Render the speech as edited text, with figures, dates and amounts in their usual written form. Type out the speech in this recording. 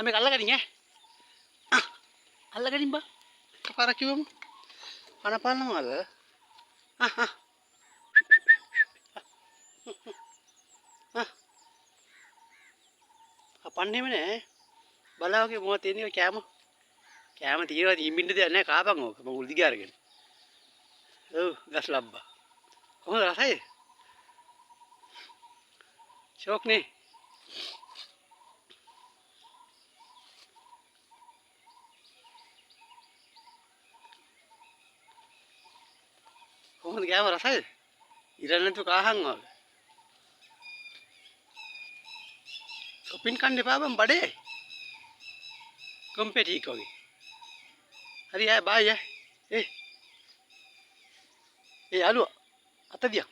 මේක අල්ලගනින් ඈ. අල්ලගනින් බා. කපාරක් කිව්වම අනපන්නවද? කපන්නේම නෑ. බලාවගේ මොකද තියෙන්නේ කෑම? කෑම තියෙනවා ඉඹින්න දෙයක් නෑ කාපන් ඕක. මම උල්දිග අරගෙන. ඔව් ගස් ලබ්බා. කොහොමද රසයි? ෂෝක් නේ. කොහොමද කෑම රසයිද? ඉරන්න නැතුව කාහන් වගේ. සොපින් කන්න එපා බං බඩේ. කොම්පෙටි වගේ. හරි ආ බයි ඒ යාළුවා අත දියන්